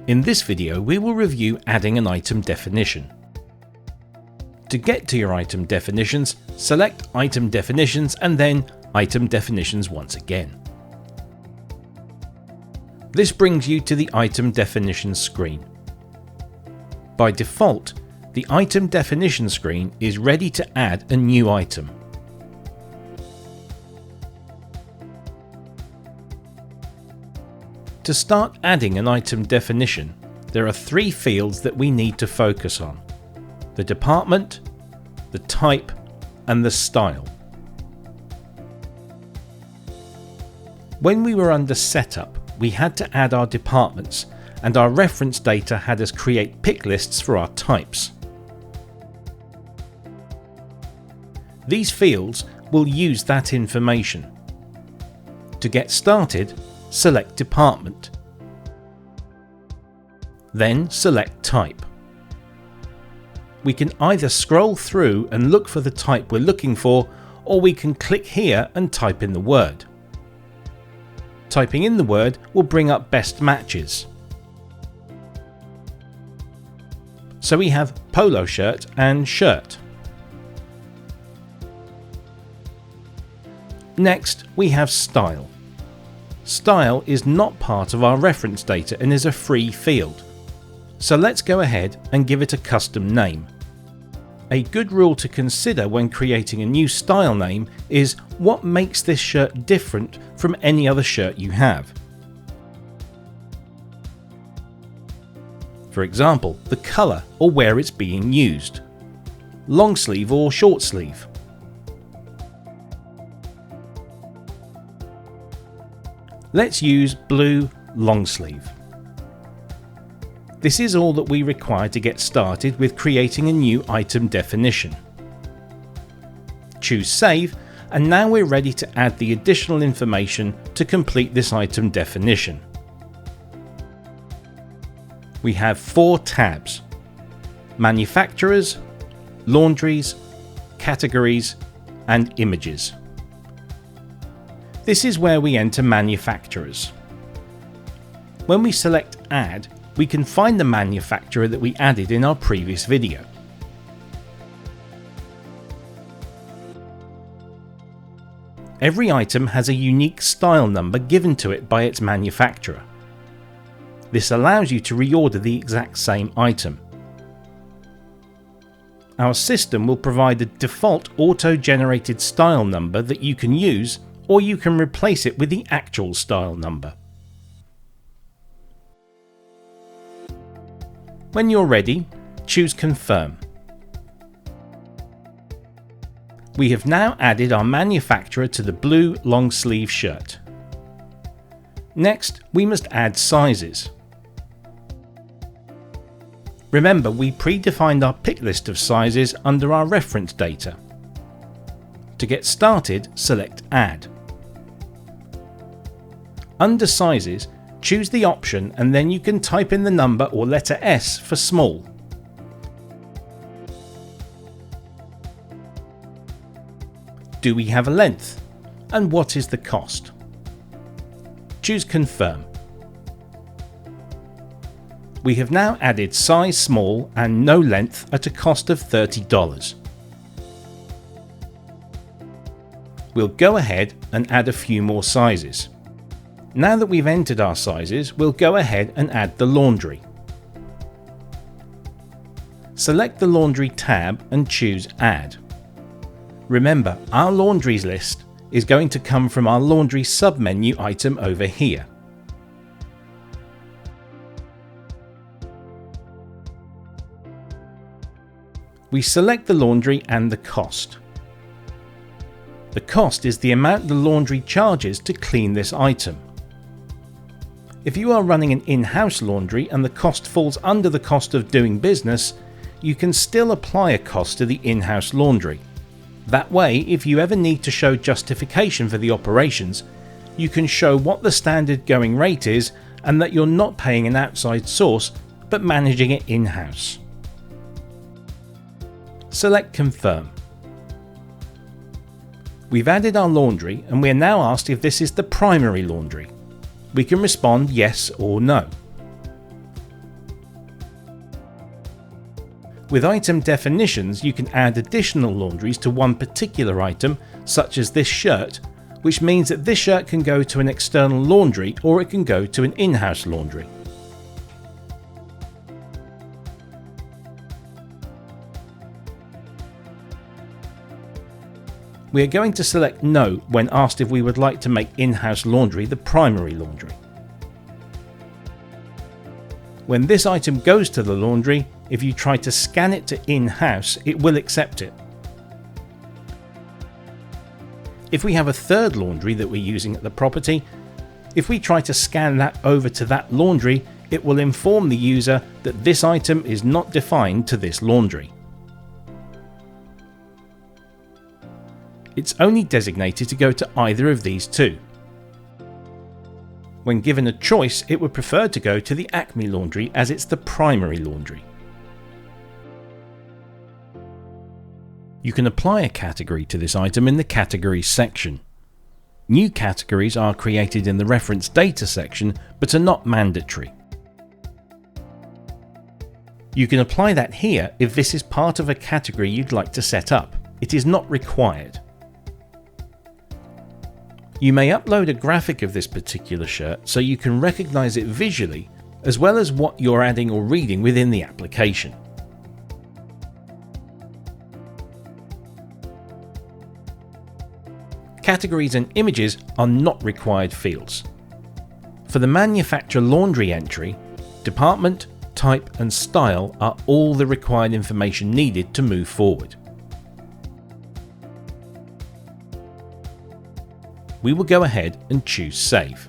In this video, we will review adding an item definition. To get to your item definitions, select Item Definitions and then Item Definitions once again. This brings you to the Item Definitions screen. By default, the Item Definition screen is ready to add a new item. To start adding an item definition, there are three fields that we need to focus on: the department, the type, and the style. When we were under setup, we had to add our departments, and our reference data had us create pick lists for our types. These fields will use that information. To get started, select Department. Then select Type. We can either scroll through and look for the type we're looking for, or we can click here and type in the word. Typing in the word will bring up best matches. So we have polo shirt and shirt. Next, we have style. Style is not part of our reference data and is a free field. So let's go ahead and give it a custom name. A good rule to consider when creating a new style name is what makes this shirt different from any other shirt you have. For example, the colour or where it's being used. Long sleeve or short sleeve. Let's use blue long sleeve. This is all that we require to get started with creating a new item definition. Choose Save, and now we're ready to add the additional information to complete this item definition. We have 4 tabs: Manufacturers, Laundries, Categories, and Images. This is where we enter manufacturers. When we select Add, we can find the manufacturer that we added in our previous video. Every item has a unique style number given to it by its manufacturer. This allows you to reorder the exact same item. Our system will provide a default auto-generated style number that you can use, or you can replace it with the actual style number. When you're ready, choose Confirm. We have now added our manufacturer to the blue long sleeve shirt. Next, we must add sizes. Remember, we predefined our pick list of sizes under our reference data. To get started, select Add. Under Sizes, choose the option and then you can type in the number or letter S for small. Do we have a length? And what is the cost? Choose Confirm. We have now added size small and no length at a cost of $30. We'll go ahead and add a few more sizes. Now that we've entered our sizes, we'll go ahead and add the laundry. Select the Laundry tab and choose Add. Remember, our laundries list is going to come from our laundry submenu item over here. We select the laundry and the cost. The cost is the amount the laundry charges to clean this item. If you are running an in-house laundry and the cost falls under the cost of doing business, you can still apply a cost to the in-house laundry. That way, if you ever need to show justification for the operations, you can show what the standard going rate is and that you're not paying an outside source but managing it in-house. Select Confirm. We've added our laundry and we are now asked if this is the primary laundry. We can respond yes or no. With item definitions, you can add additional laundries to one particular item, such as this shirt, which means that this shirt can go to an external laundry or it can go to an in-house laundry. We are going to select No when asked if we would like to make in-house laundry the primary laundry. When this item goes to the laundry, if you try to scan it to in-house, it will accept it. If we have a third laundry that we're using at the property, if we try to scan that over to that laundry, it will inform the user that this item is not defined to this laundry. It's only designated to go to either of these two. When given a choice, it would prefer to go to the Acme laundry as it's the primary laundry. You can apply a category to this item in the Categories section. New categories are created in the Reference Data section but are not mandatory. You can apply that here if this is part of a category you'd like to set up. It is not required. You may upload a graphic of this particular shirt so you can recognize it visually, as well as what you're adding or reading within the application. Categories and images are not required fields. For the manufacturer laundry entry, department, type and style are all the required information needed to move forward. We will go ahead and choose Save.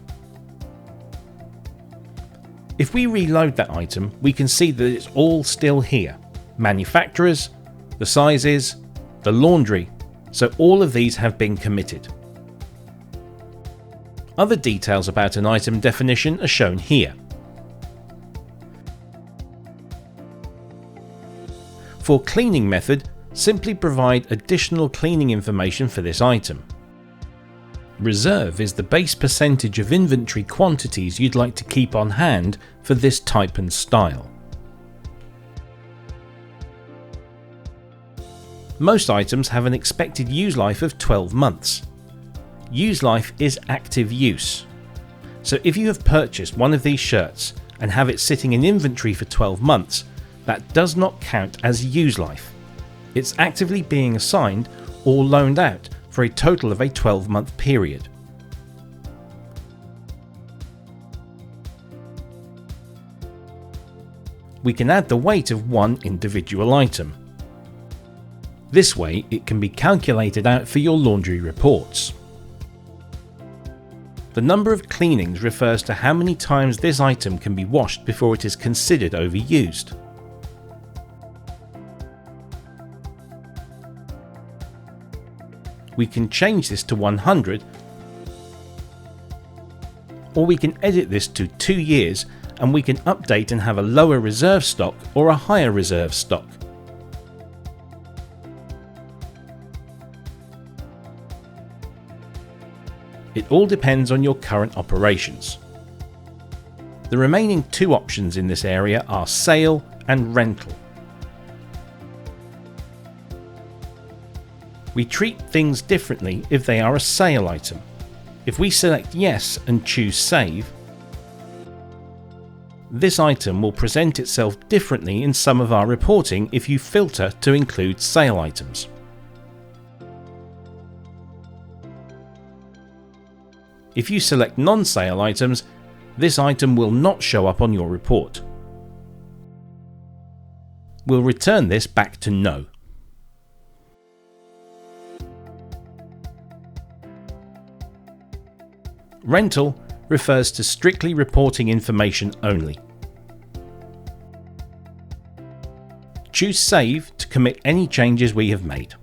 If we reload that item, we can see that it's all still here. Manufacturers, the sizes, the laundry, so all of these have been committed. Other details about an item definition are shown here. For cleaning method, simply provide additional cleaning information for this item. Reserve is the base percentage of inventory quantities you'd like to keep on hand for this type and style. Most items have an expected use life of 12 months. Use life is active use. So if you have purchased one of these shirts and have it sitting in inventory for 12 months, that does not count as use life. It's actively being assigned or loaned out for a total of a 12-month period. We can add the weight of one individual item. This way it can be calculated out for your laundry reports. The number of cleanings refers to how many times this item can be washed before it is considered overused. We can change this to 100, or we can edit this to 2 years and we can update and have a lower reserve stock or a higher reserve stock. It all depends on your current operations. The remaining two options in this area are sale and rental. We treat things differently if they are a sale item. If we select Yes and choose Save, this item will present itself differently in some of our reporting if you filter to include sale items. If you select non-sale items, this item will not show up on your report. We'll return this back to No. Rental refers to strictly reporting information only. Choose Save to commit any changes we have made.